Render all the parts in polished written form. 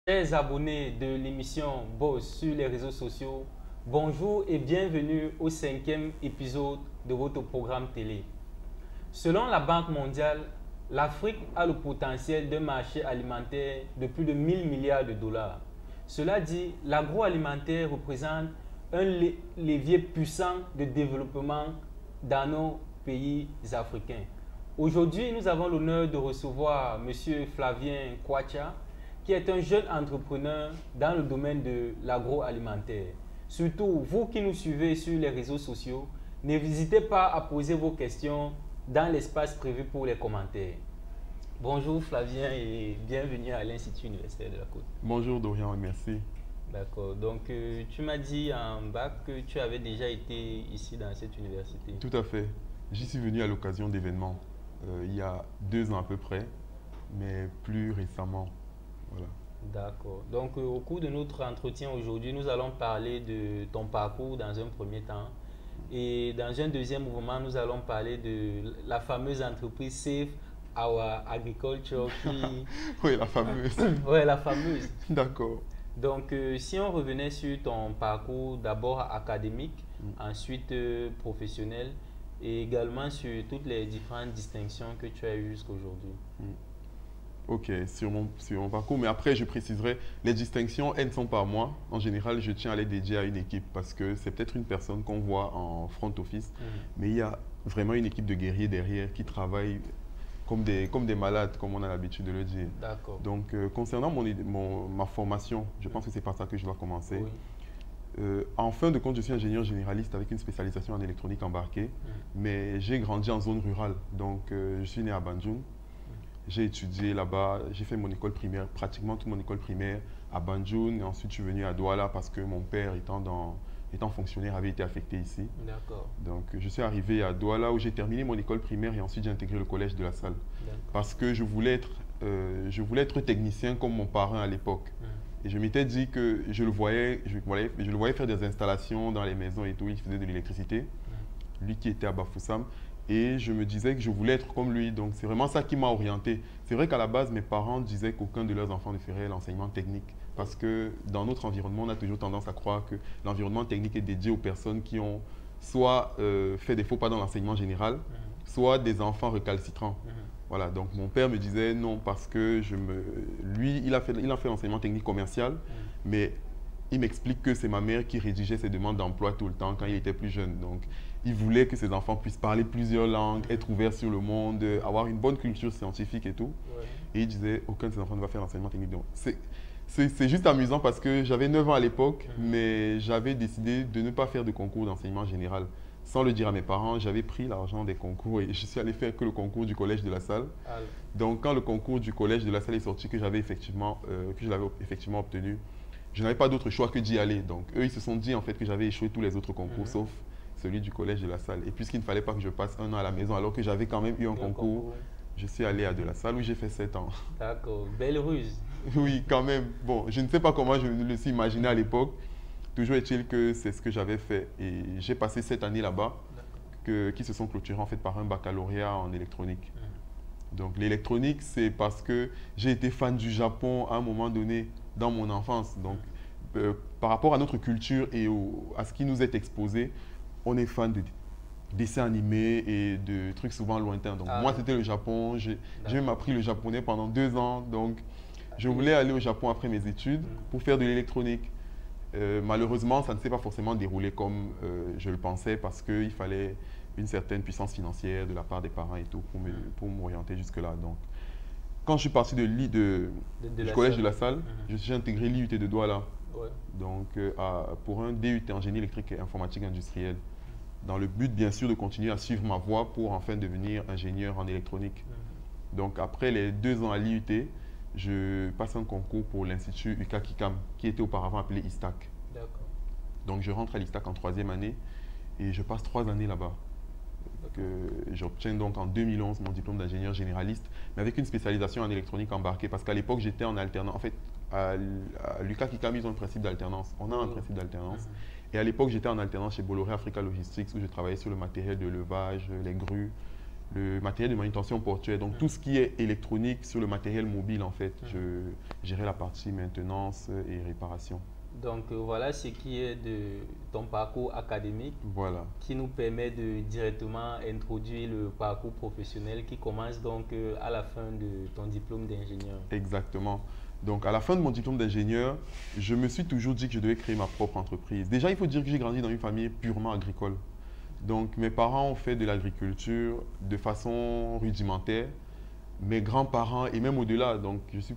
Chers abonnés de l'émission Boss sur les réseaux sociaux, bonjour et bienvenue au cinquième épisode de votre programme télé. Selon la Banque mondiale, l'Afrique a le potentiel d'un marché alimentaire de plus de 1000 milliards de dollars. Cela dit, l'agroalimentaire représente un levier puissant de développement dans nos pays africains. Aujourd'hui, nous avons l'honneur de recevoir M. Flavien Kwacha, qui est un jeune entrepreneur dans le domaine de l'agroalimentaire. Surtout, vous qui nous suivez sur les réseaux sociaux, n'hésitez pas à poser vos questions dans l'espace prévu pour les commentaires. Bonjour Flavien et bienvenue à l'Institut universitaire de la Côte. Bonjour Dorian, merci. D'accord, donc tu m'as dit en bac que tu avais déjà été ici dans cette université. Tout à fait. J'y suis venu à l'occasion d'événements, il y a 2 ans à peu près, mais plus récemment. Voilà. D'accord. Donc, au cours de notre entretien aujourd'hui, nous allons parler de ton parcours dans un premier temps. Et dans un deuxième mouvement, nous allons parler de la fameuse entreprise Safe Our Agriculture qui... Oui, la fameuse. Ouais, la fameuse. D'accord. Donc, si on revenait sur ton parcours d'abord académique, Mm, ensuite professionnel, et également sur toutes les différentes distinctions que tu as eues jusqu'à aujourd'hui. mm. Ok, sur mon parcours, mais après je préciserai, les distinctions, elles ne sont pas à moi. En général, je tiens à les dédier à une équipe parce que c'est peut-être une personne qu'on voit en front office, Mhm. mais il y a vraiment une équipe de guerriers derrière qui travaillent comme des malades, comme on a l'habitude de le dire. D'accord. Donc, concernant ma formation, je pense que c'est par ça que je dois commencer. Oui. En fin de compte, je suis ingénieur généraliste avec une spécialisation en électronique embarquée, Mhm. mais j'ai grandi en zone rurale. Donc, je suis né à Banjul. J'ai étudié là-bas, j'ai fait mon école primaire, pratiquement toute mon école primaire à Banjul. Et ensuite, je suis venu à Douala parce que mon père, étant fonctionnaire, avait été affecté ici. D'accord. Donc, je suis arrivé à Douala où j'ai terminé mon école primaire et ensuite j'ai intégré le collège de la Salle. D'accord. Parce que je voulais être technicien comme mon parrain à l'époque. Mhm. Et je m'étais dit que je le voyais faire des installations dans les maisons et tout. Il faisait de l'électricité, Mhm. lui qui était à Bafoussam. Et je me disais que je voulais être comme lui. Donc c'est vraiment ça qui m'a orienté. C'est vrai qu'à la base, mes parents disaient qu'aucun de leurs enfants ne ferait l'enseignement technique. Parce que dans notre environnement, on a toujours tendance à croire que l'environnement technique est dédié aux personnes qui ont soit fait des faux pas dans l'enseignement général, Mhm. soit des enfants récalcitrants. Mhm. Voilà, donc mon père me disait non parce que lui, il a fait l'enseignement technique commercial, Mhm. mais il m'explique que c'est ma mère qui rédigeait ses demandes d'emploi tout le temps quand il était plus jeune. Donc, il voulait que ses enfants puissent parler plusieurs langues, être ouverts sur le monde, avoir une bonne culture scientifique et tout. Ouais. Et il disait, aucun de ses enfants ne va faire l'enseignement technique. Donc, c'est juste amusant parce que j'avais 9 ans à l'époque, Mhm. mais j'avais décidé de ne pas faire de concours d'enseignement général. Sans le dire à mes parents, j'avais pris l'argent des concours et je suis allé faire que le concours du collège de la Salle. Alors, Donc, quand le concours du collège de la Salle est sorti, que je l'avais effectivement obtenu, je n'avais pas d'autre choix que d'y aller. Donc, eux, ils se sont dit en fait que j'avais échoué tous les autres concours, mhm. sauf celui du collège de la Salle. Et puisqu'il ne fallait pas que je passe un an à la maison, alors que j'avais quand même eu un Et un concours, concours. je suis allé à de la Salle où j'ai fait 7 ans. D'accord. Belle ruse. Oui, quand même. Bon, je ne sais pas comment je me le suis imaginé à l'époque. Toujours est-il que c'est ce que j'avais fait. Et j'ai passé 7 années là-bas, D'accord. qui se sont clôturées en fait par un baccalauréat en électronique. Mhm. Donc l'électronique, c'est parce que j'ai été fan du Japon à un moment donné dans mon enfance. Donc par rapport à notre culture et à ce qui nous est exposé, on est fan de dessins animés et de trucs souvent lointains. Donc Ah moi, oui. c'était le Japon. J'ai même D'accord. appris le japonais pendant 2 ans. Donc je voulais aller au Japon après mes études Mhm. pour faire de l'électronique. Malheureusement, ça ne s'est pas forcément déroulé comme je le pensais parce qu'il fallait une certaine puissance financière de la part des parents et tout Mhm. pour m'orienter jusque-là. Donc, quand je suis parti De du la collège de salle. la Salle, Mhm. j'ai intégré l'IUT de Douala. Ouais. Donc, pour un DUT en génie électrique et informatique industrielle, dans le but bien sûr de continuer à suivre ma voie pour enfin devenir ingénieur en électronique. Mhm. Donc, après les 2 ans à l'IUT, je passe un concours pour l'Institut UKAKIKAM, qui était auparavant appelé ISTAC. D'accord. Donc, je rentre à l'ISTAC en troisième année et je passe 3 années là-bas. D'accord. J'obtiens donc en 2011 mon diplôme d'ingénieur généraliste, mais avec une spécialisation en électronique embarquée, parce qu'à l'époque j'étais en alternance. En fait, à Lucas Kikam, ils ont un principe d'alternance. On a un Oui. principe d'alternance. Mhm. Et à l'époque, j'étais en alternance chez Bolloré Africa Logistics, où je travaillais sur le matériel de levage, les grues, le matériel de manutention portuaire. Donc, tout ce qui est électronique sur le matériel mobile, en fait, je gérais la partie maintenance et réparation. Donc voilà ce qui est de ton parcours académique, Voilà. qui nous permet de directement introduire le parcours professionnel qui commence donc à la fin de ton diplôme d'ingénieur. Exactement. Donc, à la fin de mon diplôme d'ingénieur, je me suis toujours dit que je devais créer ma propre entreprise. Déjà, il faut dire que j'ai grandi dans une famille purement agricole. Donc, mes parents ont fait de l'agriculture de façon rudimentaire. Mes grands-parents et même au-delà, donc je suis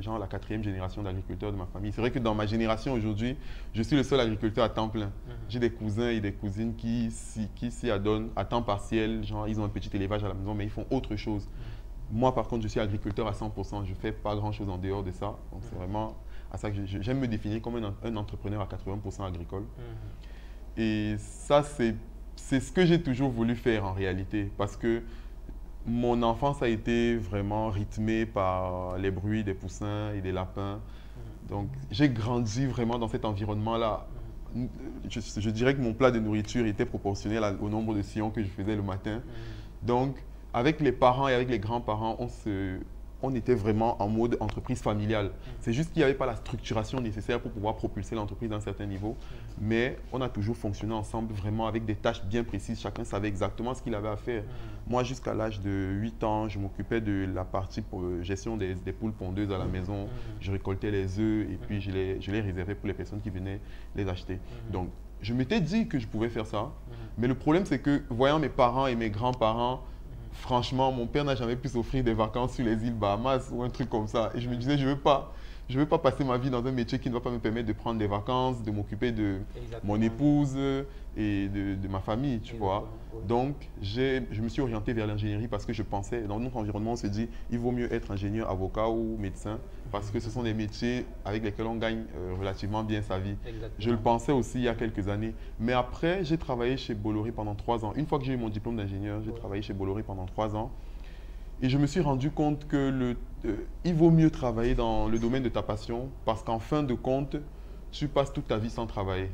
genre la 4e génération d'agriculteurs de ma famille. C'est vrai que dans ma génération aujourd'hui, je suis le seul agriculteur à temps plein. J'ai des cousins et des cousines qui s'y adonnent à temps partiel, genre ils ont un petit élevage à la maison, mais ils font autre chose. Moi, par contre, je suis agriculteur à 100%, je ne fais pas grand-chose en dehors de ça. Donc, c'est vraiment à ça que j'aime me définir comme un entrepreneur à 80% agricole. Et ça, c'est ce que j'ai toujours voulu faire en réalité, parce que mon enfance a été vraiment rythmée par les bruits des poussins et des lapins. Donc, j'ai grandi vraiment dans cet environnement-là. Je dirais que mon plat de nourriture était proportionnel au nombre de sillons que je faisais le matin. Donc, avec les parents et avec les grands-parents, on était vraiment en mode entreprise familiale. C'est juste qu'il n'y avait pas la structuration nécessaire pour pouvoir propulser l'entreprise à un certain niveau. Mais on a toujours fonctionné ensemble vraiment avec des tâches bien précises. Chacun savait exactement ce qu'il avait à faire. Moi, jusqu'à l'âge de 8 ans, je m'occupais de la partie gestion des poules pondeuses à la maison. Je récoltais les œufs et puis je les réservais pour les personnes qui venaient les acheter. Donc, je m'étais dit que je pouvais faire ça. Mais le problème, c'est que voyant mes parents et mes grands-parents, franchement, mon père n'a jamais pu s'offrir des vacances sur les îles Bahamas ou un truc comme ça. Et je me disais, je ne veux pas passer ma vie dans un métier qui ne va pas me permettre de prendre des vacances, de m'occuper de mon épouse et de ma famille, tu vois. Donc, je me suis orienté vers l'ingénierie parce que je pensais, dans notre environnement, on se dit, il vaut mieux être ingénieur, avocat ou médecin parce que ce sont des métiers avec lesquels on gagne relativement bien sa vie. Je le pensais aussi il y a quelques années. Mais après, j'ai travaillé chez Bolloré pendant 3 ans. Une fois que j'ai eu mon diplôme d'ingénieur, j'ai travaillé chez Bolloré pendant 3 ans. Et je me suis rendu compte que il vaut mieux travailler dans le domaine de ta passion parce qu'en fin de compte, tu passes toute ta vie sans travailler.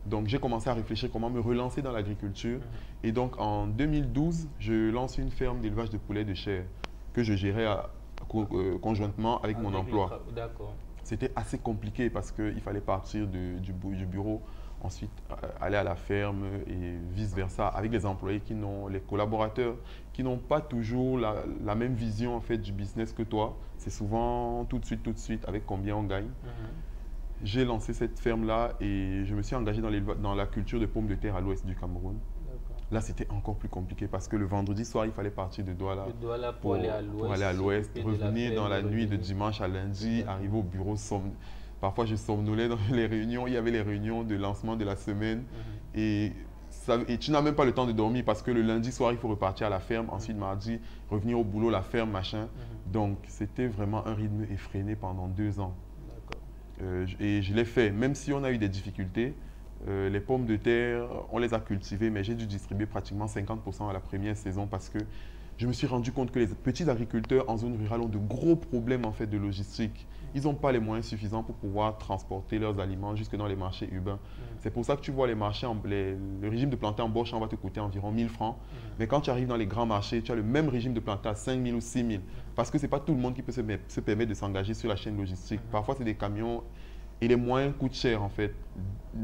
Donc, j'ai commencé à réfléchir comment me relancer dans l'agriculture. Et donc, en 2012, je lance une ferme d'élevage de poulets de chair que je gérais conjointement avec mon emploi. C'était assez compliqué parce qu'il fallait partir du bureau, ensuite aller à la ferme et vice-versa avec les employés les collaborateurs qui n'ont pas toujours la même vision en fait du business que toi. C'est souvent tout de suite avec combien on gagne. J'ai lancé cette ferme-là et je me suis engagé dans la culture de pommes de terre à l'ouest du Cameroun. Là, c'était encore plus compliqué parce que le vendredi soir, il fallait partir de Douala pour aller à l'ouest, revenir dans la nuit de dimanche à lundi, arriver au bureau. Parfois, je somnolais dans les réunions. Il y avait les réunions de lancement de la semaine et tu n'as même pas le temps de dormir parce que le lundi soir, il faut repartir à la ferme. Ensuite, mardi, revenir au boulot, la ferme, machin. Donc, c'était vraiment un rythme effréné pendant 2 ans. Et je l'ai fait, même si on a eu des difficultés. Les pommes de terre, on les a cultivées, mais j'ai dû distribuer pratiquement 50% à la première saison parce que je me suis rendu compte que les petits agriculteurs en zone rurale ont de gros problèmes en fait de logistique. Ils n'ont pas les moyens suffisants pour pouvoir transporter leurs aliments jusque dans les marchés urbains. C'est pour ça que tu vois les marchés, le régime de planter en bord champ va te coûter environ 1000 francs. Mais quand tu arrives dans les grands marchés, tu as le même régime de planter à 5000 ou 6000. Parce que ce n'est pas tout le monde qui peut se permettre de s'engager sur la chaîne logistique. Parfois, c'est des camions et les moyens coûtent cher en fait.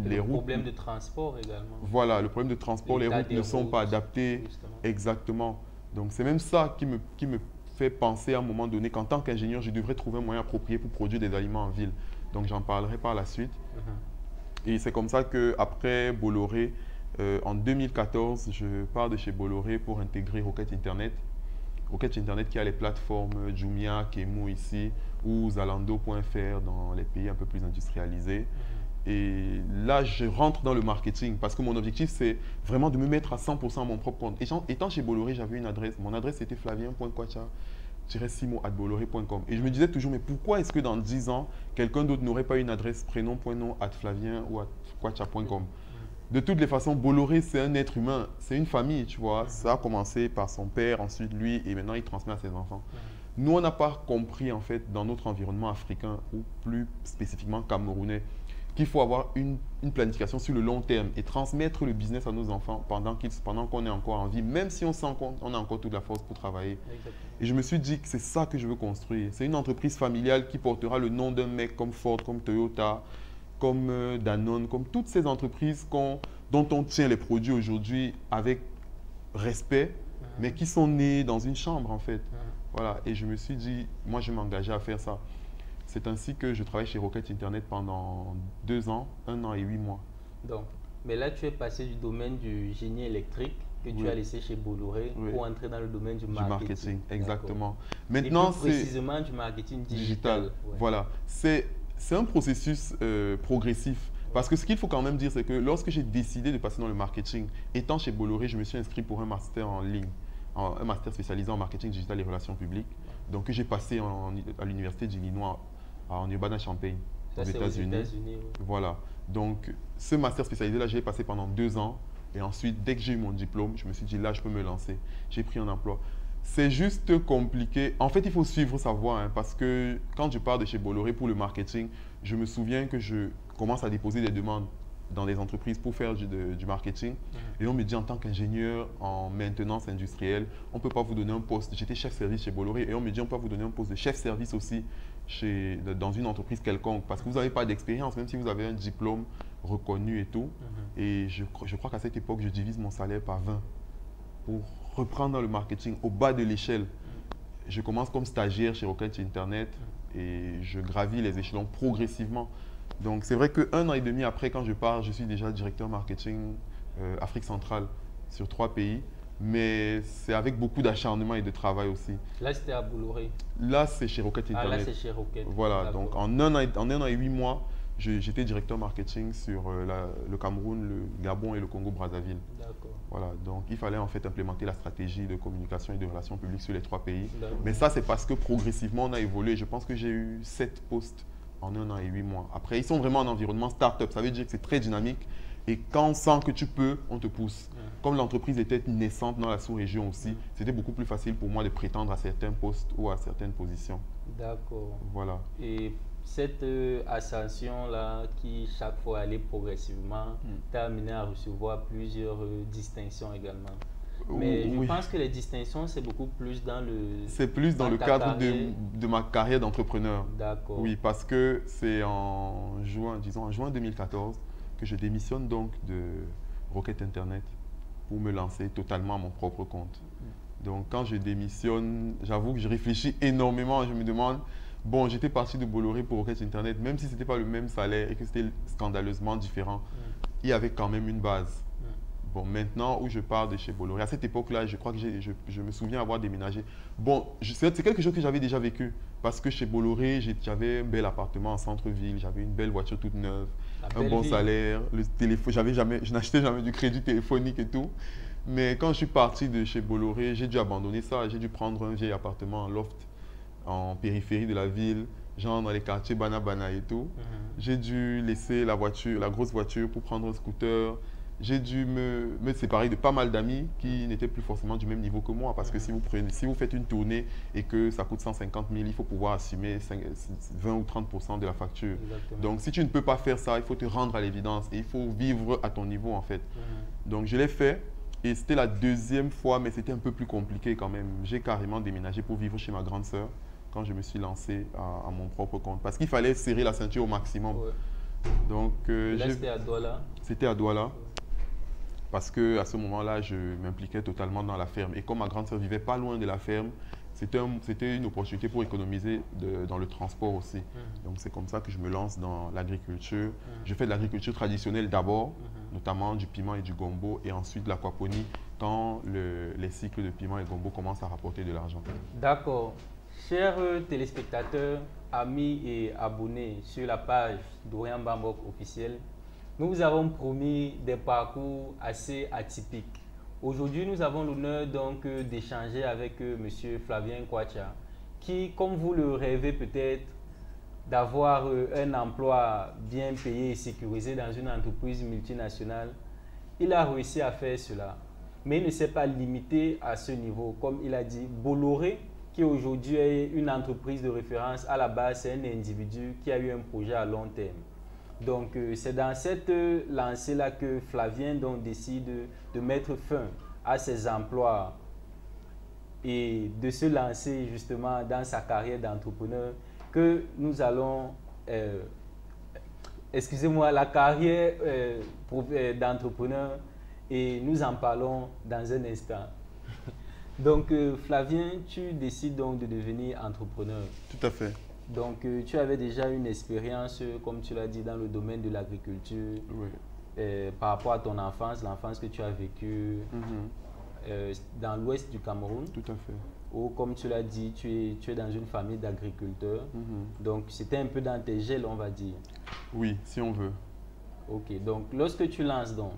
Le problème de transport également. Voilà, le problème de transport, les routes ne sont pas adaptées. Justement. Exactement. Donc c'est même ça qui me fait penser à un moment donné qu'en tant qu'ingénieur, je devrais trouver un moyen approprié pour produire des aliments en ville. Donc j'en parlerai par la suite. Et c'est comme ça qu'après Bolloré, en 2014, je pars de chez Bolloré pour intégrer Rocket Internet. Rocket Internet qui a les plateformes Jumia, Kemu ici, ou Zalando.fr dans les pays un peu plus industrialisés. Et là, je rentre dans le marketing parce que mon objectif, c'est vraiment de me mettre à 100% à mon propre compte. Et étant chez Bolloré, j'avais une adresse. Mon adresse, c'était flavien.quacha-simo@bolloré.com. Et je me disais toujours, mais pourquoi est-ce que dans 10 ans, quelqu'un d'autre n'aurait pas une adresse prénom.nom@flavien ou @quacha.com? De toutes les façons, Bolloré, c'est un être humain, c'est une famille, tu vois. Ça a commencé par son père, ensuite lui, et maintenant il transmet à ses enfants. Nous, on n'a pas compris, en fait, dans notre environnement africain, ou plus spécifiquement camerounais, qu'il faut avoir une planification sur le long terme et transmettre le business à nos enfants pendant qu'on est encore en vie, même si on sent qu'on a encore toute la force pour travailler. Exactement. Et je me suis dit que c'est ça que je veux construire. C'est une entreprise familiale qui portera le nom d'un mec comme Ford, comme Toyota, comme Danone, comme toutes ces entreprises dont on tient les produits aujourd'hui avec respect, mais qui sont nées dans une chambre en fait. Voilà. Et je me suis dit, moi je m'engageais à faire ça. C'est ainsi que je travaille chez Rocket Internet pendant 2 ans, 1 an et 8 mois. Donc, mais là, tu es passé du domaine du génie électrique que tu as laissé chez Bolloré pour entrer dans le domaine du marketing. Exactement. Maintenant, c'est précisément du marketing digital. Ouais. Voilà. C'est un processus progressif. Parce que ce qu'il faut quand même dire, c'est que lorsque j'ai décidé de passer dans le marketing, étant chez Bolloré, je me suis inscrit pour un master en ligne, un master spécialisé en marketing digital et relations publiques. Donc, que j'ai passé à l'université d'Illinois en Urbana-Champaign, aux États-Unis. Voilà. Donc, ce master spécialisé-là, je l'ai passé pendant 2 ans. Et ensuite, dès que j'ai eu mon diplôme, je me suis dit, là, je peux me lancer. J'ai pris un emploi. C'est juste compliqué. En fait, il faut suivre sa voie. Parce que quand je pars de chez Bolloré pour le marketing, je me souviens que je commence à déposer des demandes dans des entreprises pour faire du marketing. Et on me dit, en tant qu'ingénieur en maintenance industrielle, on ne peut pas vous donner un poste. J'étais chef service chez Bolloré. Et on me dit, on peut pas vous donner un poste de chef service aussi dans une entreprise quelconque. Parce que vous n'avez pas d'expérience, même si vous avez un diplôme reconnu et tout. Et je crois qu'à cette époque, je divise mon salaire par 20 pour reprendre dans le marketing au bas de l'échelle. Je commence comme stagiaire chez Rocket Internet et je gravis les échelons progressivement. Donc, c'est vrai qu'1 an et demi après, quand je pars, je suis déjà directeur marketing Afrique centrale sur 3 pays. Mais c'est avec beaucoup d'acharnement et de travail aussi. Là, c'était à Bolloré. Là, c'est chez Rocket Internet. Ah, là, c'est chez Rocket. Voilà, donc en un an et 8 mois, j'étais directeur marketing sur le Cameroun, le Gabon et le Congo-Brazzaville. D'accord. Voilà, donc il fallait en fait implémenter la stratégie de communication et de relations publiques sur les 3 pays. Mais ça, c'est parce que progressivement, on a évolué. Je pense que j'ai eu 7 postes en 1 an et 8 mois. Après, ils sont vraiment en environnement start-up. Ça veut dire que c'est très dynamique. Et quand on sent que tu peux, on te pousse. Comme l'entreprise était naissante dans la sous-région aussi, c'était beaucoup plus facile pour moi de prétendre à certains postes ou à certaines positions. D'accord. Voilà. Et cette ascension-là, qui chaque fois allait progressivement, t'a amené à recevoir plusieurs distinctions également. Mais je pense que les distinctions, c'est beaucoup plus dans le... C'est plus dans le cadre de ma carrière d'entrepreneur. D'accord. Oui, parce que c'est en juin 2014 que je démissionne donc de Rocket Internet pour me lancer totalement à mon propre compte. Donc, quand je démissionne, j'avoue que je réfléchis énormément. Je me demande, bon, j'étais parti de Bolloré pour Rocket Internet, même si ce n'était pas le même salaire et que c'était scandaleusement différent, il y avait quand même une base. Bon, maintenant où je pars de chez Bolloré, à cette époque-là, je crois que je me souviens avoir déménagé. Bon, c'est quelque chose que j'avais déjà vécu. Parce que chez Bolloré, j'avais un bel appartement en centre-ville, j'avais une belle voiture toute neuve, un bon salaire, le téléphone, je n'achetais jamais du crédit téléphonique et tout. Mais quand je suis parti de chez Bolloré, j'ai dû abandonner ça. J'ai dû prendre un vieil appartement en loft, en périphérie de la ville, genre dans les quartiers Bana et tout. J'ai dû laisser la grosse voiture pour prendre un scooter. J'ai dû me séparer de pas mal d'amis qui n'étaient plus forcément du même niveau que moi. Parce que si vous faites une tournée et que ça coûte 150 000, il faut pouvoir assumer 20 ou 30% de la facture. Exactement. Donc, si tu ne peux pas faire ça, il faut te rendre à l'évidence et il faut vivre à ton niveau, en fait. Donc, je l'ai fait et c'était la 2e fois, mais c'était un peu plus compliqué quand même. J'ai carrément déménagé pour vivre chez ma grande sœur quand je me suis lancé à mon propre compte. Parce qu'il fallait serrer la ceinture au maximum. Donc, là, c'était à Douala. C'était à Douala. Parce qu'à ce moment-là, je m'impliquais totalement dans la ferme. Et comme ma grande sœur vivait pas loin de la ferme, c'était une opportunité pour économiser dans le transport aussi. Donc c'est comme ça que je me lance dans l'agriculture. Je fais de l'agriculture traditionnelle d'abord, notamment du piment et du gombo, et ensuite de l'aquaponie quand les cycles de piment et gombo commencent à rapporter de l'argent. D'accord. Chers téléspectateurs, amis et abonnés sur la page d'Orient Bambok officielle, nous vous avons promis des parcours assez atypiques. Aujourd'hui, nous avons l'honneur donc d'échanger avec M. Flavien Kwacha, qui, comme vous le rêvez peut-être, d'avoir un emploi bien payé et sécurisé dans une entreprise multinationale, il a réussi à faire cela. Mais il ne s'est pas limité à ce niveau. Comme il a dit, Bolloré, qui aujourd'hui est une entreprise de référence, à la base, c'est un individu qui a eu un projet à long terme. Donc, c'est dans cette lancée-là que Flavien donc, décide de mettre fin à ses emplois et de se lancer justement dans sa carrière d'entrepreneur que nous allons, excusez-moi, la carrière d'entrepreneur, et nous en parlons dans un instant. Donc, Flavien, tu décides donc de devenir entrepreneur. Tout à fait. Donc, tu avais déjà une expérience, comme tu l'as dit, dans le domaine de l'agriculture, Oui. par rapport à ton enfance, l'enfance que tu as vécue dans l'ouest du Cameroun. Tout à fait. Ou, comme tu l'as dit, tu es dans une famille d'agriculteurs. Donc, c'était un peu dans tes gènes, on va dire. Oui, si on veut. Ok, donc, lorsque tu lances, donc,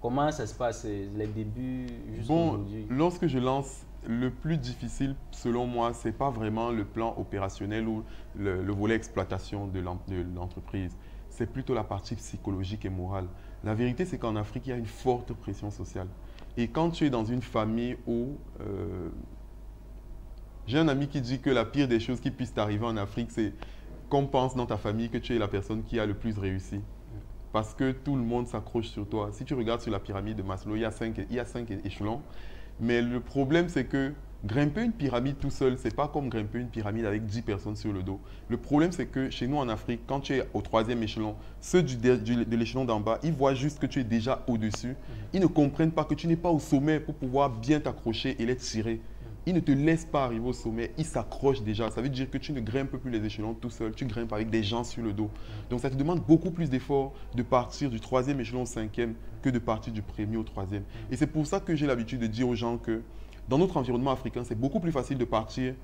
comment ça se passe, les débuts jusqu'aujourd'hui? Lorsque je lance, le plus difficile, selon moi, ce n'est pas vraiment le plan opérationnel ou le volet exploitation de l'entreprise. C'est plutôt la partie psychologique et morale. La vérité, c'est qu'en Afrique, il y a une forte pression sociale. Et quand tu es dans une famille où... j'ai un ami qui dit que la pire des choses qui puissent t'arriver en Afrique, c'est qu'on pense dans ta famille que tu es la personne qui a le plus réussi. Parce que tout le monde s'accroche sur toi. Si tu regardes sur la pyramide de Maslow, il y a 5 échelons. Mais le problème, c'est que grimper une pyramide tout seul, ce n'est pas comme grimper une pyramide avec 10 personnes sur le dos. Le problème, c'est que chez nous en Afrique, quand tu es au 3e échelon, ceux de l'échelon d'en bas, ils voient juste que tu es déjà au-dessus. Ils ne comprennent pas que tu n'es pas au sommet pour pouvoir bien t'accrocher et les tirer. Ils ne te laissent pas arriver au sommet, ils s'accrochent déjà. Ça veut dire que tu ne grimpes plus les échelons tout seul, tu grimpes avec des gens sur le dos. Donc ça te demande beaucoup plus d'efforts de partir du 3e échelon au 5e que de partir du 1er au 3e. Et c'est pour ça que j'ai l'habitude de dire aux gens que dans notre environnement africain, c'est beaucoup plus facile de partir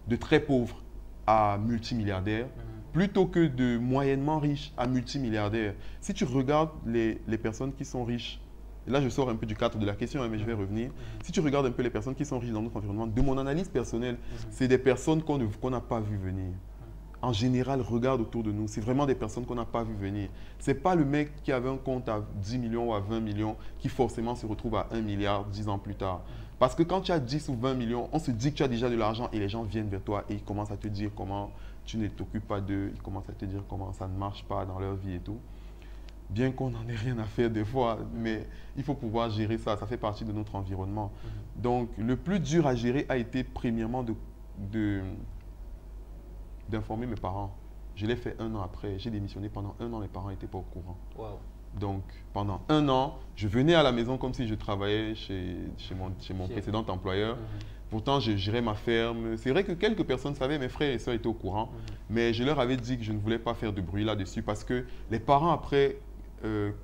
de très pauvre à multimilliardaire plutôt que de moyennement riche à multimilliardaire. Si tu regardes les personnes qui sont riches, et là, je sors un peu du cadre de la question, mais je vais revenir. Si tu regardes un peu les personnes qui sont riches dans notre environnement, de mon analyse personnelle, c'est des personnes qu'on n'a pas vu venir. En général, regarde autour de nous, c'est vraiment des personnes qu'on n'a pas vu venir. Ce n'est pas le mec qui avait un compte à 10 millions ou à 20 millions qui forcément se retrouve à 1 milliard 10 ans plus tard. Parce que quand tu as 10 ou 20 millions, on se dit que tu as déjà de l'argent et les gens viennent vers toi et ils commencent à te dire comment tu ne t'occupes pas d'eux, ils commencent à te dire comment ça ne marche pas dans leur vie et tout. Bien qu'on n'en ait rien à faire des fois, mais il faut pouvoir gérer ça, ça fait partie de notre environnement. Donc, le plus dur à gérer a été premièrement d'informer mes parents. Je l'ai fait 1 an après, j'ai démissionné pendant 1 an, mes parents n'étaient pas au courant. Wow. Donc, pendant 1 an, je venais à la maison comme si je travaillais chez mon précédent employeur. Pourtant, je gérais ma ferme. C'est vrai que quelques personnes savaient, mes frères et sœurs étaient au courant, mais je leur avais dit que je ne voulais pas faire de bruit là-dessus parce que les parents après...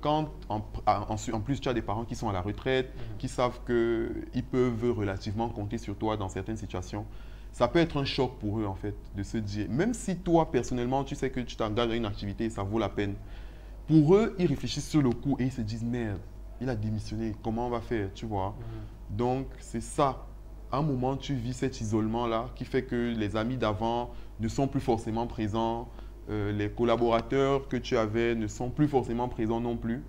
en plus, tu as des parents qui sont à la retraite, qui savent qu'ils peuvent relativement compter sur toi dans certaines situations. Ça peut être un choc pour eux, en fait, de se dire, même si toi, personnellement, tu sais que tu t'engages à une activité et ça vaut la peine, pour eux, ils réfléchissent sur le coup et ils se disent, merde, il a démissionné, comment on va faire, tu vois? Donc, c'est ça. À un moment, tu vis cet isolement-là qui fait que les amis d'avant ne sont plus forcément présents. Les collaborateurs que tu avais ne sont plus forcément présents non plus.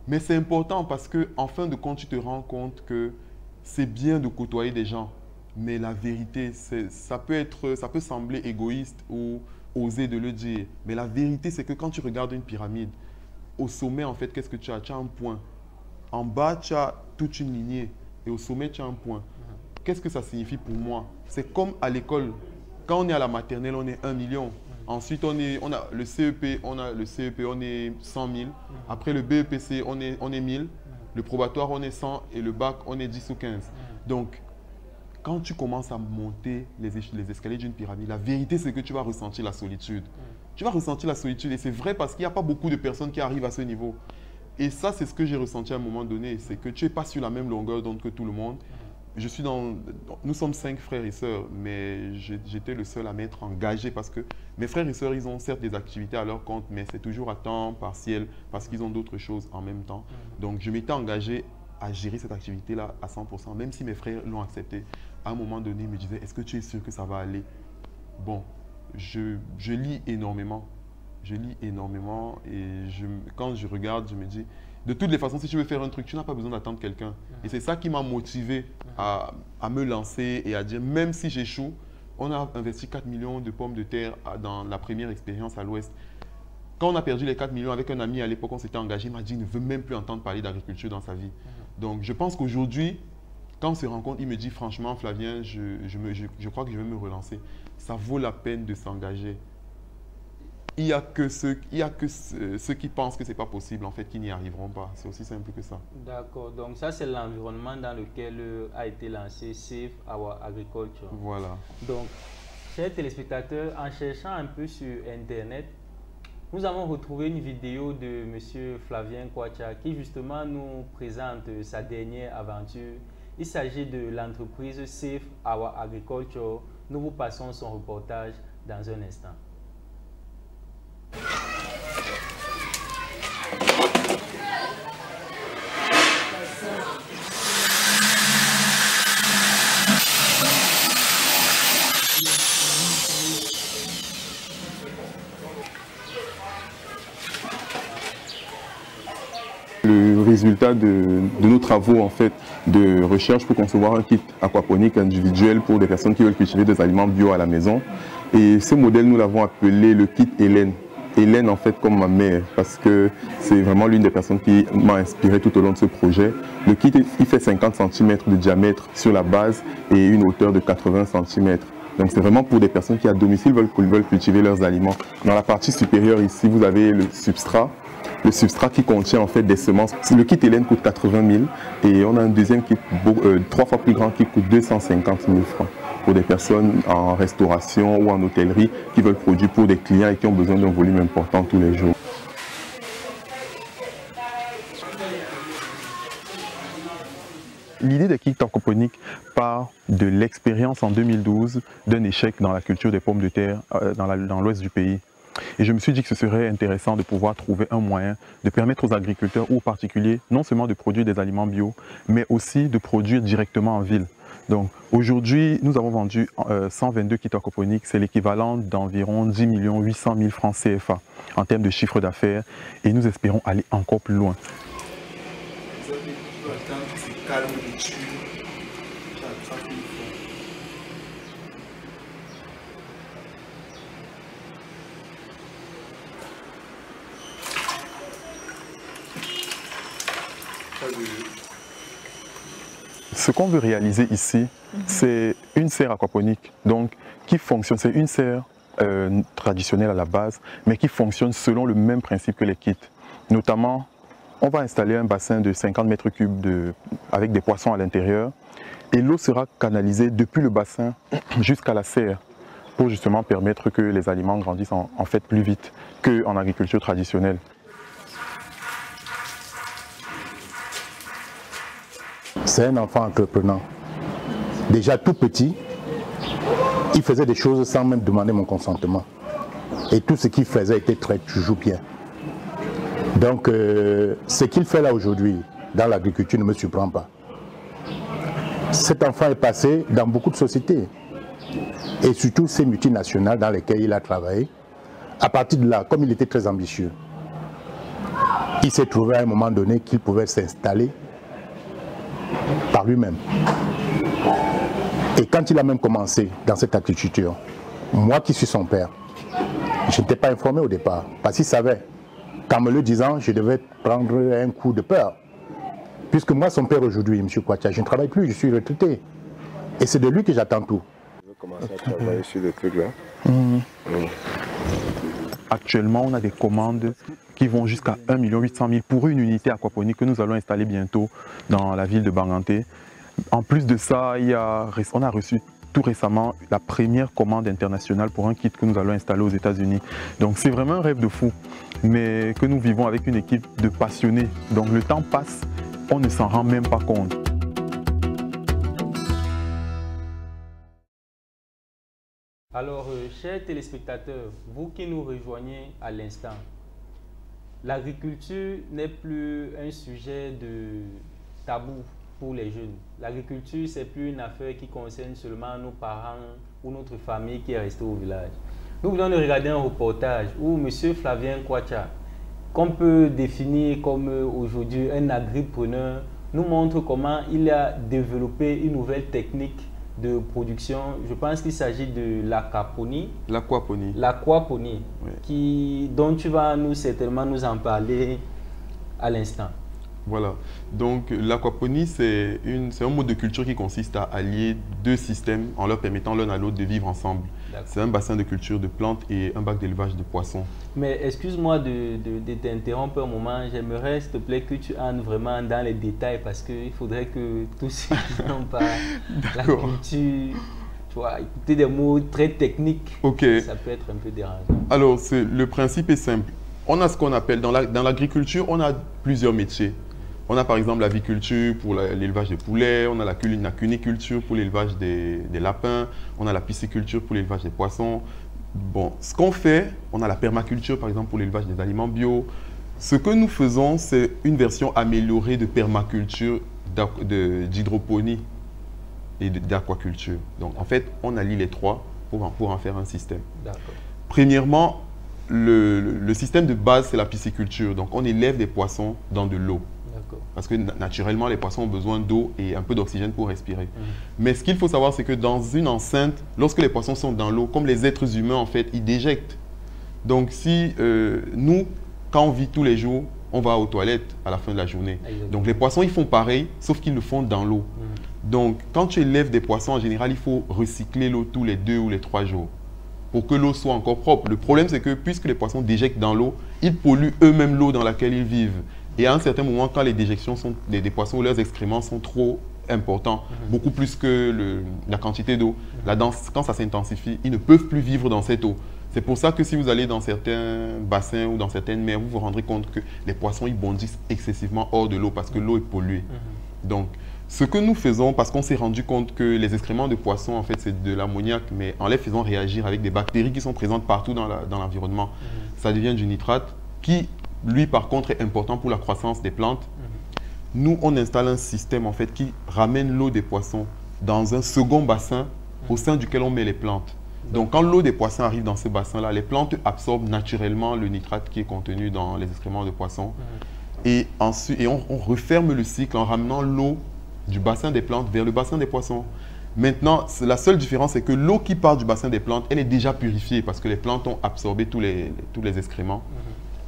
Mais c'est important parce qu'en fin de compte, tu te rends compte que c'est bien de côtoyer des gens. Mais la vérité, ça peut sembler égoïste ou oser de le dire. Mais la vérité, c'est que quand tu regardes une pyramide, au sommet, en fait, qu'est-ce que tu as? Tu as un point. En bas, tu as toute une lignée. Et au sommet, tu as un point. Qu'est-ce que ça signifie pour moi? C'est comme à l'école. Quand on est à la maternelle, on est 1 million. Ensuite, on a le CEP, on est 100 000. Après le BEPC, on est 1000. Le probatoire, on est 100. Et le bac, on est 10 ou 15. Donc, quand tu commences à monter les escaliers d'une pyramide, la vérité, c'est que tu vas ressentir la solitude. Tu vas ressentir la solitude. Et c'est vrai parce qu'il n'y a pas beaucoup de personnes qui arrivent à ce niveau. Et ça, c'est ce que j'ai ressenti à un moment donné. C'est que tu n'es pas sur la même longueur d'onde que tout le monde. Nous sommes 5 frères et sœurs, mais j'étais le seul à m'être engagé parce que mes frères et sœurs, ils ont certes des activités à leur compte, mais c'est toujours à temps partiel parce qu'ils ont d'autres choses en même temps. Donc, je m'étais engagé à gérer cette activité-là à 100%, même si mes frères l'ont accepté. À un moment donné, ils me disaient, est-ce que tu es sûr que ça va aller? Bon, je lis énormément. Je lis énormément et quand je regarde, je me dis, de toutes les façons, si tu veux faire un truc, tu n'as pas besoin d'attendre quelqu'un. Et c'est ça qui m'a motivé à me lancer et à dire, même si j'échoue, on a investi 4 millions de pommes de terre dans la première expérience à l'Ouest. Quand on a perdu les 4 millions avec un ami à l'époque, on s'était engagé, il m'a dit qu'il ne veut même plus entendre parler d'agriculture dans sa vie. Donc je pense qu'aujourd'hui, quand on se rencontre, il me dit franchement, Flavien, je crois que je vais me relancer. Ça vaut la peine de s'engager. Il n'y a que ceux qui pensent que ce n'est pas possible, en fait, qui n'y arriveront pas. C'est aussi simple que ça. D'accord. Donc ça, c'est l'environnement dans lequel a été lancé Save Our Agriculture. Voilà. Donc, chers téléspectateurs, en cherchant un peu sur Internet, nous avons retrouvé une vidéo de M. Flavien Kwacha qui justement nous présente sa dernière aventure. Il s'agit de l'entreprise Save Our Agriculture. Nous vous passons son reportage dans un instant. Le résultat de nos travaux en fait, de recherche pour concevoir un kit aquaponique individuel pour des personnes qui veulent cultiver des aliments bio à la maison. Et ce modèle, nous l'avons appelé le kit Hélène. Hélène en fait comme ma mère, parce que c'est vraiment l'une des personnes qui m'a inspiré tout au long de ce projet. Le kit, il fait 50 cm de diamètre sur la base et une hauteur de 80 cm. Donc c'est vraiment pour des personnes qui à domicile veulent cultiver leurs aliments. Dans la partie supérieure ici, vous avez le substrat. Le substrat qui contient en fait des semences. Le kit Hélène coûte 80 000 et on a un deuxième kit 3 fois plus grand qui coûte 250 000 francs pour des personnes en restauration ou en hôtellerie qui veulent produire pour des clients et qui ont besoin d'un volume important tous les jours. L'idée des kits aquaponiques part de l'expérience en 2012 d'un échec dans la culture des pommes de terre dans l'ouest du pays. Et je me suis dit que ce serait intéressant de pouvoir trouver un moyen de permettre aux agriculteurs ou aux particuliers non seulement de produire des aliments bio, mais aussi de produire directement en ville. Donc aujourd'hui, nous avons vendu 122 kits aquaponiques, c'est l'équivalent d'environ 10 800 000 francs CFA en termes de chiffre d'affaires et nous espérons aller encore plus loin. Ce qu'on veut réaliser ici, c'est une serre aquaponique, donc qui fonctionne, c'est une serre traditionnelle à la base, mais qui fonctionne selon le même principe que les kits. Notamment, on va installer un bassin de 50 mètres cubes avec des poissons à l'intérieur, et l'eau sera canalisée depuis le bassin jusqu'à la serre, pour justement permettre que les aliments grandissent en fait plus vite qu'en agriculture traditionnelle. C'est un enfant entreprenant. Déjà tout petit, il faisait des choses sans même demander mon consentement. Et tout ce qu'il faisait était toujours bien. Donc ce qu'il fait là aujourd'hui dans l'agriculture ne me surprend pas. Cet enfant est passé dans beaucoup de sociétés. Et surtout ces multinationales dans lesquelles il a travaillé. À partir de là, comme il était très ambitieux, il s'est trouvé à un moment donné qu'il pouvait s'installer par lui-même. Et quand il a même commencé dans cette agriculture, moi qui suis son père, je n'étais pas informé au départ, parce qu'il savait qu'en me le disant, je devais prendre un coup de peur. Puisque moi, son père aujourd'hui, M. Kwacha, je ne travaille plus, je suis retraité. Et c'est de lui que j'attends tout. Je vais commencer à travailler sur des trucs là. Actuellement, on a des commandes qui vont jusqu'à 1 800 000 pour une unité aquaponique que nous allons installer bientôt dans la ville de Banganté. En plus de ça, on a reçu tout récemment la première commande internationale pour un kit que nous allons installer aux États-Unis. Donc c'est vraiment un rêve de fou, mais que nous vivons avec une équipe de passionnés. Donc le temps passe, on ne s'en rend même pas compte. Alors, chers téléspectateurs, vous qui nous rejoignez à l'instant, l'agriculture n'est plus un sujet de tabou pour les jeunes. L'agriculture, c'est plus une affaire qui concerne seulement nos parents ou notre famille qui est restée au village. Nous venons de regarder un reportage où M. Flavien Kwacha, qu'on peut définir comme aujourd'hui un agripreneur, nous montre comment il a développé une nouvelle technique de production. Je pense qu'il s'agit de l'aquaponie. L'aquaponie. L'aquaponie, Oui. dont tu vas certainement nous en parler à l'instant. Voilà. Donc, l'aquaponie, c'est un mode de culture qui consiste à allier deux systèmes en leur permettant l'un à l'autre de vivre ensemble. C'est un bassin de culture de plantes et un bac d'élevage de poissons. Mais excuse-moi de t'interrompre un moment. J'aimerais, s'il te plaît, que tu entres vraiment dans les détails parce qu'il faudrait que tous ceux qui n'ont pas la culture, tu vois, écouter des mots très techniques, ça peut être un peu dérangeant. Alors, le principe est simple. On a ce qu'on appelle, dans l'agriculture, on a plusieurs métiers. On a par exemple l'aviculture pour l'élevage des poulets, on a la cuniculture pour l'élevage des lapins, on a la pisciculture pour l'élevage des poissons. Bon, ce qu'on fait, on a la permaculture par exemple pour l'élevage des aliments bio. Ce que nous faisons, c'est une version améliorée de permaculture, d'hydroponie et d'aquaculture. Donc en fait, on allie les trois pour en faire un système. Premièrement, le système de base, c'est la pisciculture. Donc on élève des poissons dans de l'eau. Parce que naturellement, les poissons ont besoin d'eau et un peu d'oxygène pour respirer. Mais ce qu'il faut savoir, c'est que dans une enceinte, lorsque les poissons sont dans l'eau, comme les êtres humains, en fait, ils déjectent. Donc, si nous, quand on vit tous les jours, on va aux toilettes à la fin de la journée. Donc, les poissons, ils font pareil, sauf qu'ils le font dans l'eau. Donc, quand tu élèves des poissons, en général, il faut recycler l'eau tous les 2 ou les 3 jours pour que l'eau soit encore propre. Le problème, c'est que puisque les poissons déjectent dans l'eau, ils polluent eux-mêmes l'eau dans laquelle ils vivent. Et à un certain moment, quand les déjections des poissons ou leurs excréments sont trop importants, beaucoup plus que la quantité d'eau, quand ça s'intensifie, ils ne peuvent plus vivre dans cette eau. C'est pour ça que si vous allez dans certains bassins ou dans certaines mers, vous vous rendrez compte que les poissons ils bondissent excessivement hors de l'eau parce que l'eau est polluée. Donc, ce que nous faisons, parce qu'on s'est rendu compte que les excréments de poissons, en fait, c'est de l'ammoniac, mais en les faisant réagir avec des bactéries qui sont présentes partout dans l'environnement, ça devient du nitrate qui, lui, par contre, est important pour la croissance des plantes. Nous, on installe un système, en fait, qui ramène l'eau des poissons dans un second bassin au sein duquel on met les plantes. Donc, quand l'eau des poissons arrive dans ce bassin-là, les plantes absorbent naturellement le nitrate qui est contenu dans les excréments de poissons. Et ensuite, on referme le cycle en ramenant l'eau du bassin des plantes vers le bassin des poissons. Maintenant, la seule différence, c'est que l'eau qui part du bassin des plantes, elle est déjà purifiée parce que les plantes ont absorbé tous les excréments.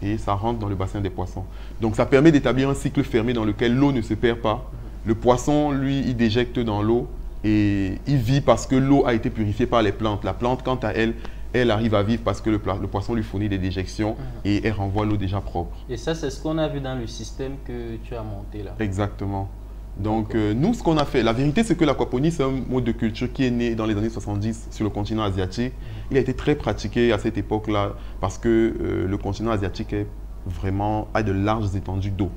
Et ça rentre dans le bassin des poissons. Donc, ça permet d'établir un cycle fermé dans lequel l'eau ne se perd pas. Le poisson, lui, il déjecte dans l'eau et il vit parce que l'eau a été purifiée par les plantes. La plante, quant à elle, elle arrive à vivre parce que le poisson lui fournit des déjections et elle renvoie l'eau déjà propre. Et ça, c'est ce qu'on a vu dans le système que tu as monté là. Exactement. Donc, nous, ce qu'on a fait, la vérité, c'est que l'aquaponie, c'est un mode de culture qui est né dans les années 70 sur le continent asiatique. Il a été très pratiqué à cette époque-là parce que le continent asiatique a de larges étendues d'eau.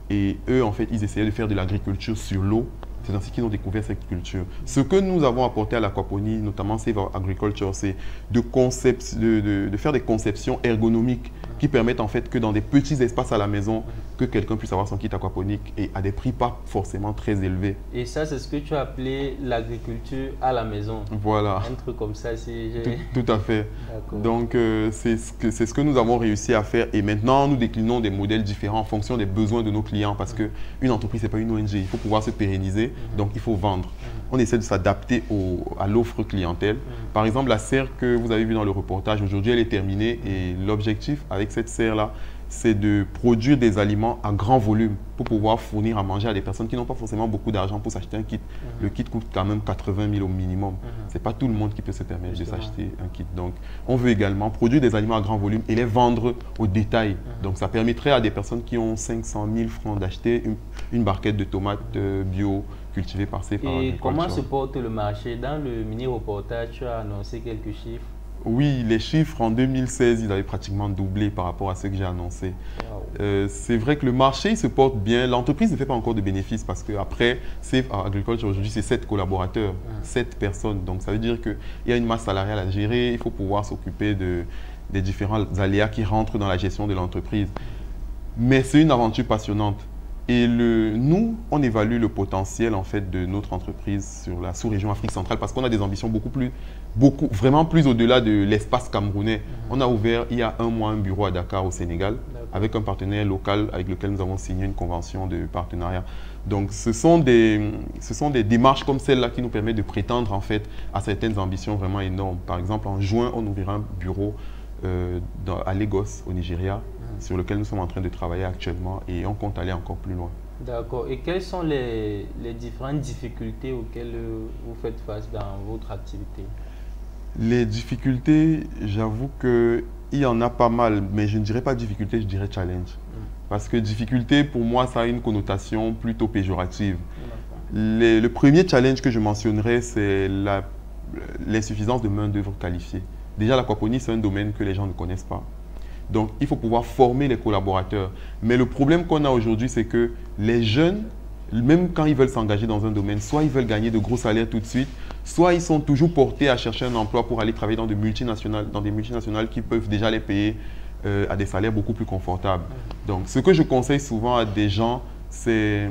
Et eux, en fait, ils essayaient de faire de l'agriculture sur l'eau. C'est ainsi qu'ils ont découvert cette culture. Ce que nous avons apporté à l'aquaponie, notamment Save Agriculture, c'est de faire des conceptions ergonomiques qui permettent en fait que dans des petits espaces à la maison, que quelqu'un puisse avoir son kit aquaponique et à des prix pas forcément très élevés. Et ça, c'est ce que tu as appelé l'agriculture à la maison. Voilà. Un truc comme ça, tout à fait. Donc, c'est ce que nous avons réussi à faire. Et maintenant, nous déclinons des modèles différents en fonction des besoins de nos clients parce qu'une entreprise, ce n'est pas une ONG. Il faut pouvoir se pérenniser, donc il faut vendre. On essaie de s'adapter à l'offre clientèle. Par exemple, la serre que vous avez vue dans le reportage, aujourd'hui, elle est terminée. Et l'objectif avec cette serre-là, c'est de produire des aliments à grand volume pour pouvoir fournir à manger à des personnes qui n'ont pas forcément beaucoup d'argent pour s'acheter un kit. Le kit coûte quand même 80 000 au minimum. Ce n'est pas tout le monde qui peut se permettre de s'acheter un kit. Donc, on veut également produire des aliments à grand volume et les vendre au détail. Donc, ça permettrait à des personnes qui ont 500 000 francs d'acheter une barquette de tomates bio cultivées par Save Agriculture. Et comment se porte le marché? Dans le mini-reportage, tu as annoncé quelques chiffres. Oui, les chiffres en 2016, ils avaient pratiquement doublé par rapport à ce que j'ai annoncé. C'est vrai que le marché il se porte bien. L'entreprise ne fait pas encore de bénéfices parce qu'après, Save Agriculture, aujourd'hui, c'est 7 collaborateurs, 7 personnes. Donc, ça veut dire qu'il y a une masse salariale à gérer. Il faut pouvoir s'occuper des différents aléas qui rentrent dans la gestion de l'entreprise. Mais c'est une aventure passionnante. Et nous, on évalue le potentiel en fait de notre entreprise sur la sous-région Afrique centrale parce qu'on a des ambitions vraiment plus au-delà de l'espace camerounais. On a ouvert il y a un mois un bureau à Dakar au Sénégal avec un partenaire local avec lequel nous avons signé une convention de partenariat. Donc ce sont des démarches comme celle-là qui nous permettent de prétendre en fait à certaines ambitions vraiment énormes. Par exemple, en juin, on ouvrira un bureau à Lagos, au Nigeria, sur lequel nous sommes en train de travailler actuellement et on compte aller encore plus loin. D'accord. Et quelles sont les différentes difficultés auxquelles vous faites face dans votre activité? Les difficultés, j'avoue qu'il y en a pas mal, mais je ne dirais pas difficulté, je dirais challenge. Parce que difficulté, pour moi, ça a une connotation plutôt péjorative. Le premier challenge que je mentionnerais, c'est l'insuffisance de main-d'œuvre qualifiée. Déjà, l'aquaponie, c'est un domaine que les gens ne connaissent pas. Donc, il faut pouvoir former les collaborateurs. Mais le problème qu'on a aujourd'hui, c'est que les jeunes, même quand ils veulent s'engager dans un domaine, soit ils veulent gagner de gros salaires tout de suite, soit ils sont toujours portés à chercher un emploi pour aller travailler dans des multinationales qui peuvent déjà les payer à des salaires beaucoup plus confortables. Donc, ce que je conseille souvent à des gens, c'est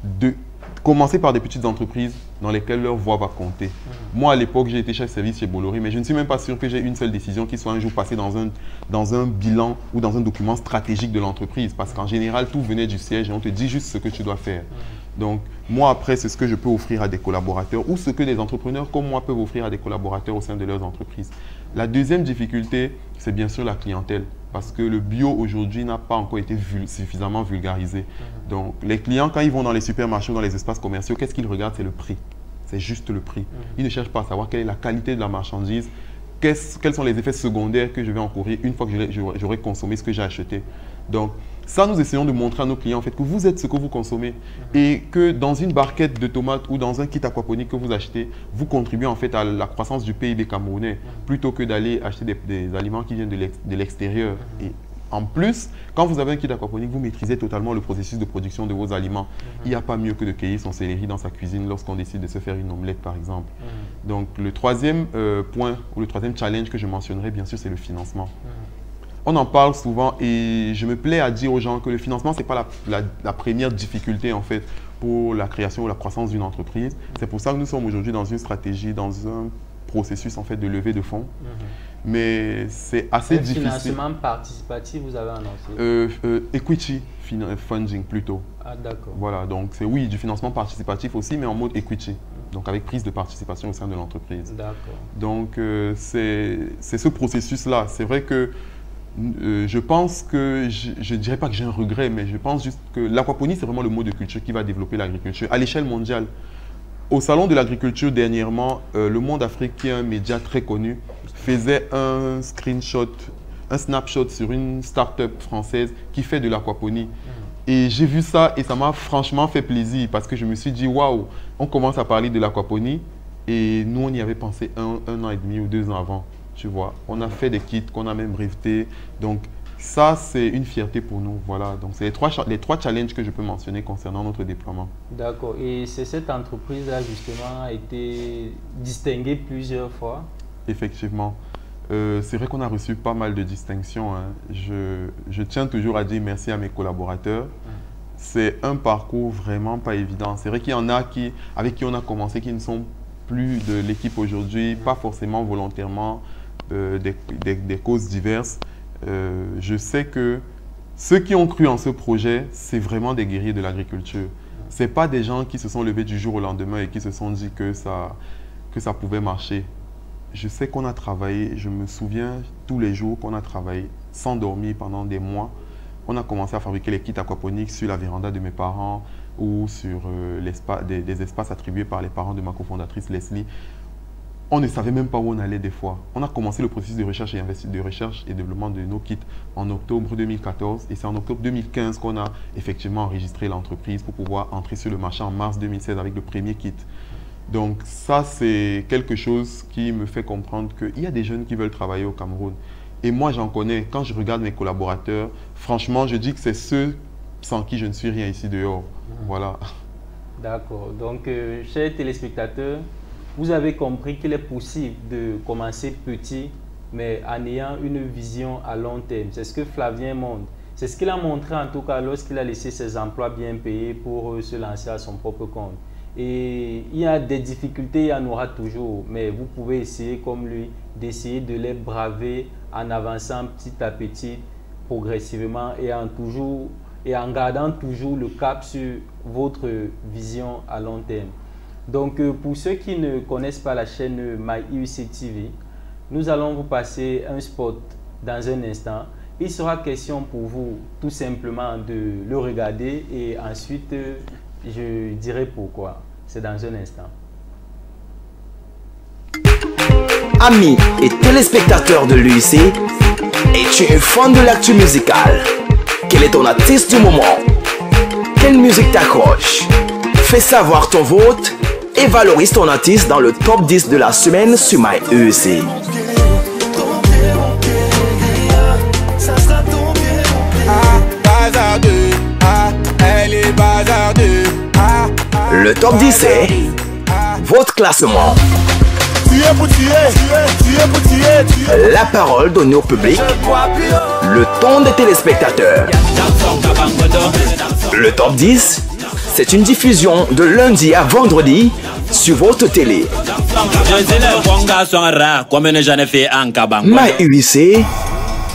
de commencer par des petites entreprises dans lesquelles leur voix va compter. Moi, à l'époque, j'ai été chef de service chez Bolloré, mais je ne suis même pas sûr que j'ai une seule décision qui soit un jour passée dans un bilan ou dans un document stratégique de l'entreprise. Parce qu'en général, tout venait du siège et on te dit juste ce que tu dois faire. Donc, moi, après, c'est ce que je peux offrir à des collaborateurs ou ce que des entrepreneurs comme moi peuvent offrir à des collaborateurs au sein de leurs entreprises. La deuxième difficulté, c'est bien sûr la clientèle. Parce que le bio aujourd'hui n'a pas encore été suffisamment vulgarisé. Donc, les clients, quand ils vont dans les supermarchés ou dans les espaces commerciaux, qu'est-ce qu'ils regardent? C'est le prix. C'est juste le prix. Ils ne cherchent pas à savoir quelle est la qualité de la marchandise, quels sont les effets secondaires que je vais encourir une fois que j'aurai consommé ce que j'ai acheté. Donc, ça, nous essayons de montrer à nos clients en fait, que vous êtes ce que vous consommez et que dans une barquette de tomates ou dans un kit aquaponique que vous achetez, vous contribuez en fait à la croissance du PIB camerounais plutôt que d'aller acheter des aliments qui viennent de l'extérieur. Et en plus, quand vous avez un kit aquaponique, vous maîtrisez totalement le processus de production de vos aliments. Il n'y a pas mieux que de cueillir son céleri dans sa cuisine lorsqu'on décide de se faire une omelette, par exemple. Donc, le troisième point ou le troisième challenge que je mentionnerai, bien sûr, c'est le financement. On en parle souvent et je me plais à dire aux gens que le financement, ce n'est pas la première difficulté en fait pour la création ou la croissance d'une entreprise. C'est pour ça que nous sommes aujourd'hui dans une stratégie, dans un processus en fait de levée de fonds. Mais c'est assez difficile. Financement participatif, vous avez annoncé Equity funding plutôt. Ah d'accord. Voilà, donc c'est oui, du financement participatif aussi, mais en mode equity. Donc avec prise de participation au sein de l'entreprise. D'accord. Donc c'est ce processus-là. C'est vrai que je pense que, je ne dirais pas que j'ai un regret, mais je pense juste que l'aquaponie, c'est vraiment le mode de culture qui va développer l'agriculture à l'échelle mondiale. Au Salon de l'agriculture, dernièrement, Le Monde Afrique, qui est un média très connu, faisait un screenshot, un snapshot sur une start-up française qui fait de l'aquaponie. Et j'ai vu ça et ça m'a franchement fait plaisir parce que je me suis dit, waouh, on commence à parler de l'aquaponie et nous, on y avait pensé un an et demi ou 2 ans avant. Tu vois, on a fait des kits qu'on a même brevetés. Donc, ça, c'est une fierté pour nous. Voilà, donc c'est les trois challenges que je peux mentionner concernant notre déploiement. D'accord. Et cette entreprise-là, justement, a été distinguée plusieurs fois? Effectivement. C'est vrai qu'on a reçu pas mal de distinctions. Hein. Je tiens toujours à dire merci à mes collaborateurs. C'est un parcours vraiment pas évident. C'est vrai qu'il y en a avec qui on a commencé qui ne sont plus de l'équipe aujourd'hui, pas forcément volontairement, des causes diverses. Je sais que ceux qui ont cru en ce projet, c'est vraiment des guerriers de l'agriculture. Ce n'est pas des gens qui se sont levés du jour au lendemain et qui se sont dit que ça pouvait marcher. Je sais qu'on a travaillé, je me souviens tous les jours qu'on a travaillé sans dormir pendant des mois. On a commencé à fabriquer les kits aquaponiques sur la véranda de mes parents ou sur des espaces attribués par les parents de ma cofondatrice Leslie. On ne savait même pas où on allait des fois. On a commencé le processus de recherche et développement de nos kits en octobre 2014 et c'est en octobre 2015 qu'on a effectivement enregistré l'entreprise pour pouvoir entrer sur le marché en mars 2016 avec le premier kit. Donc ça, c'est quelque chose qui me fait comprendre qu'il y a des jeunes qui veulent travailler au Cameroun. Et moi, j'en connais. Quand je regarde mes collaborateurs, franchement, je dis que c'est ceux sans qui je ne suis rien ici dehors. Voilà. D'accord. Donc, chers téléspectateurs, vous avez compris qu'il est possible de commencer petit, mais en ayant une vision à long terme. C'est ce que Flavien montre. C'est ce qu'il a montré en tout cas lorsqu'il a laissé ses emplois bien payés pour se lancer à son propre compte. Et il y a des difficultés, il y en aura toujours, mais vous pouvez essayer comme lui, d'essayer de les braver en avançant petit à petit, progressivement et en gardant toujours le cap sur votre vision à long terme. Donc pour ceux qui ne connaissent pas la chaîne MyIUC TV, nous allons vous passer un spot dans un instant. Il sera question pour vous tout simplement de le regarder et ensuite je dirai pourquoi. C'est dans un instant. Amis et téléspectateurs de l'UIC, es-tu un fan de l'actu musicale? Quel est ton artiste du moment? Quelle musique t'accroche? Fais savoir ton vote et valorise ton artiste dans le top 10 de la semaine sur MyIUC. Le top 10 c'est votre classement. La parole donnée au public, le ton des téléspectateurs. Le top 10, c'est une diffusion de lundi à vendredi sur votre télé. MyIUC,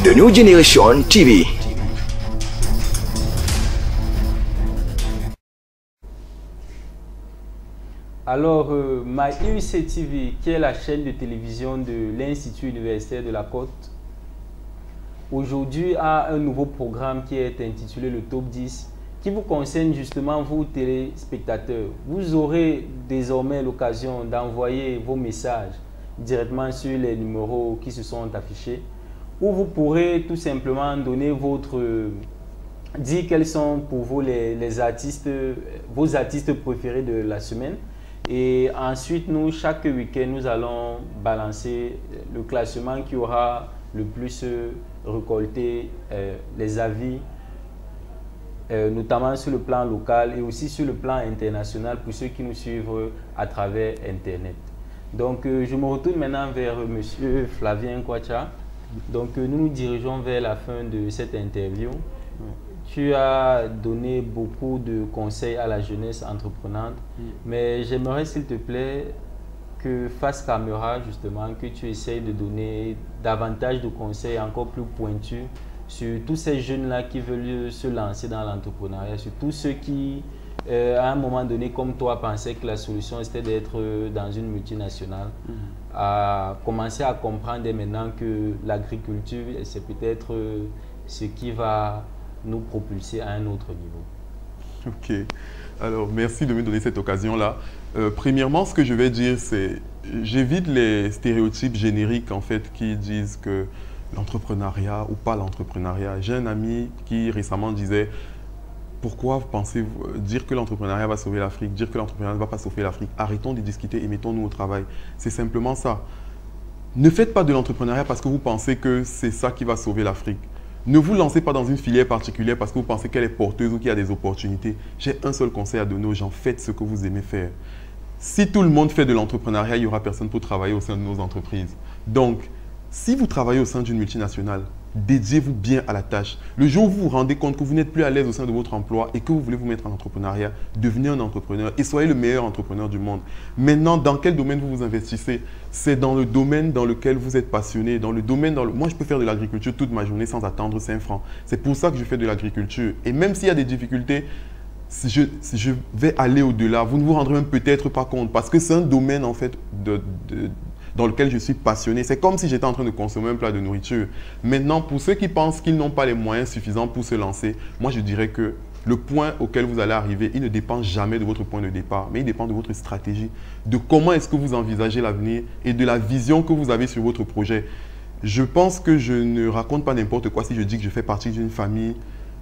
The New Generation TV. Alors, MyIUC TV, qui est la chaîne de télévision de l'Institut universitaire de la Côte, aujourd'hui a un nouveau programme qui est intitulé le Top 10, qui vous concerne justement vous téléspectateurs. Vous aurez désormais l'occasion d'envoyer vos messages directement sur les numéros qui se sont affichés, où vous pourrez tout simplement donner dire quels sont pour vous les artistes, vos artistes préférés de la semaine. Et ensuite, nous, chaque week-end, nous allons balancer le classement qui aura le plus récolté les avis, notamment sur le plan local et aussi sur le plan international pour ceux qui nous suivent à travers Internet. Donc, je me retourne maintenant vers M. Flavien Kwacha. Donc, nous nous dirigeons vers la fin de cette interview. Tu as donné beaucoup de conseils à la jeunesse entreprenante, mais j'aimerais s'il te plaît que face caméra justement, que tu essayes de donner davantage de conseils encore plus pointus sur tous ces jeunes-là qui veulent se lancer dans l'entrepreneuriat, sur tous ceux qui, à un moment donné, comme toi, pensaient que la solution c'était d'être dans une multinationale, à commencer à comprendre dès maintenant que l'agriculture, c'est peut-être ce qui va nous propulser à un autre niveau. Ok. Alors, merci de me donner cette occasion-là. Premièrement, ce que je vais dire, c'est j'évite les stéréotypes génériques en fait qui disent que l'entrepreneuriat ou pas l'entrepreneuriat. J'ai un ami qui récemment disait pourquoi vous pensez dire que l'entrepreneuriat va sauver l'Afrique, dire que l'entrepreneuriat ne va pas sauver l'Afrique. Arrêtons de discuter et mettons-nous au travail. C'est simplement ça. Ne faites pas de l'entrepreneuriat parce que vous pensez que c'est ça qui va sauver l'Afrique. Ne vous lancez pas dans une filière particulière parce que vous pensez qu'elle est porteuse ou qu'il y a des opportunités. J'ai un seul conseil à donner aux gens, faites ce que vous aimez faire. Si tout le monde fait de l'entrepreneuriat, il n'y aura personne pour travailler au sein de nos entreprises. Donc, si vous travaillez au sein d'une multinationale, dédiez-vous bien à la tâche. Le jour où vous vous rendez compte que vous n'êtes plus à l'aise au sein de votre emploi et que vous voulez vous mettre en entrepreneuriat, devenez un entrepreneur et soyez le meilleur entrepreneur du monde. Maintenant, dans quel domaine vous vous investissez? C'est dans le domaine dans lequel vous êtes passionné, dans le domaine Moi, je peux faire de l'agriculture toute ma journée sans attendre 5 francs. C'est pour ça que je fais de l'agriculture. Et même s'il y a des difficultés, si je vais aller au-delà, vous ne vous rendrez même peut-être pas compte parce que c'est un domaine en fait dans lequel je suis passionné. C'est comme si j'étais en train de consommer un plat de nourriture. Maintenant, pour ceux qui pensent qu'ils n'ont pas les moyens suffisants pour se lancer, moi je dirais que le point auquel vous allez arriver, il ne dépend jamais de votre point de départ, mais il dépend de votre stratégie, de comment est-ce que vous envisagez l'avenir et de la vision que vous avez sur votre projet. Je pense que je ne raconte pas n'importe quoi si je dis que je fais partie d'une famille,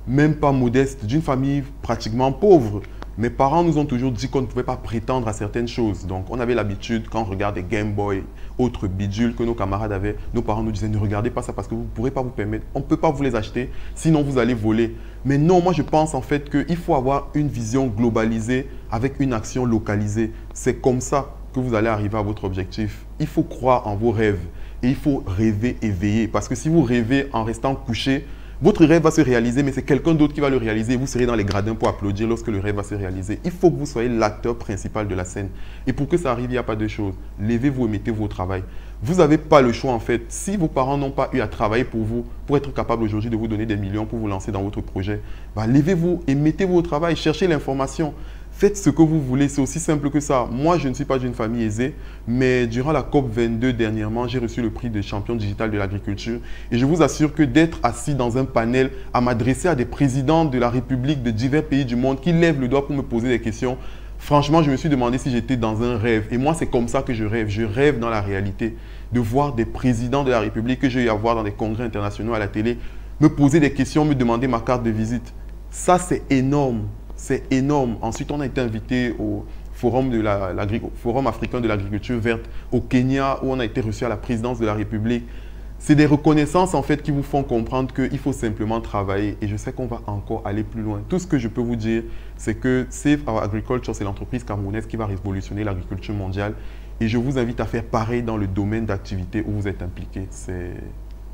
même pas modeste, d'une famille pratiquement pauvre. Mes parents nous ont toujours dit qu'on ne pouvait pas prétendre à certaines choses. Donc, on avait l'habitude, quand on regarde des Game Boy, autres bidules que nos camarades avaient, nos parents nous disaient, ne regardez pas ça parce que vous ne pourrez pas vous permettre. On ne peut pas vous les acheter, sinon vous allez voler. Mais non, moi je pense en fait qu'il faut avoir une vision globalisée avec une action localisée. C'est comme ça que vous allez arriver à votre objectif. Il faut croire en vos rêves et il faut rêver et veiller. Parce que si vous rêvez en restant couché, Votre rêve va se réaliser, mais c'est quelqu'un d'autre qui va le réaliser. Vous serez dans les gradins pour applaudir lorsque le rêve va se réaliser. Il faut que vous soyez l'acteur principal de la scène. Et pour que ça arrive, il n'y a pas de choses. Levez-vous et mettez-vous au travail. Vous n'avez pas le choix en fait. Si vos parents n'ont pas eu à travailler pour vous, pour être capable aujourd'hui de vous donner des millions pour vous lancer dans votre projet, levez-vous et mettez-vous au travail. Cherchez l'information. Faites ce que vous voulez, c'est aussi simple que ça. Moi, je ne suis pas d'une famille aisée, mais durant la COP22 dernièrement, j'ai reçu le prix de champion digital de l'agriculture. Et je vous assure que d'être assis dans un panel à m'adresser à des présidents de la République de divers pays du monde qui lèvent le doigt pour me poser des questions, franchement, je me suis demandé si j'étais dans un rêve. Et moi, c'est comme ça que je rêve. Je rêve dans la réalité de voir des présidents de la République que j'ai eu à voir dans des congrès internationaux à la télé me poser des questions, me demander ma carte de visite. Ça, c'est énorme. C'est énorme. Ensuite, on a été invité au Forum africain de l'agriculture verte au Kenya, où on a été reçu à la présidence de la République. C'est des reconnaissances en fait qui vous font comprendre qu'il faut simplement travailler. Et je sais qu'on va encore aller plus loin. Tout ce que je peux vous dire, c'est que Save Our Agriculture, c'est l'entreprise camerounaise qui va révolutionner l'agriculture mondiale. Et je vous invite à faire pareil dans le domaine d'activité où vous êtes impliqué. C'est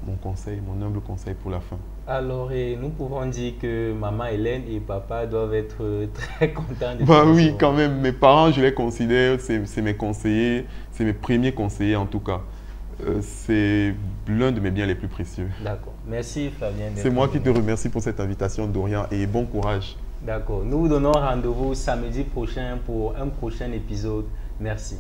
mon conseil, mon humble conseil pour la fin. Alors, nous pouvons dire que maman Hélène et papa doivent être très contents de oui, quand même. Mes parents, je les considère, c'est mes conseillers, c'est mes premiers conseillers en tout cas. C'est l'un de mes biens les plus précieux. D'accord. Merci Flavien. C'est moi qui te remercie pour cette invitation, Dorian, et bon courage. D'accord. Nous vous donnons rendez-vous samedi prochain pour un prochain épisode. Merci.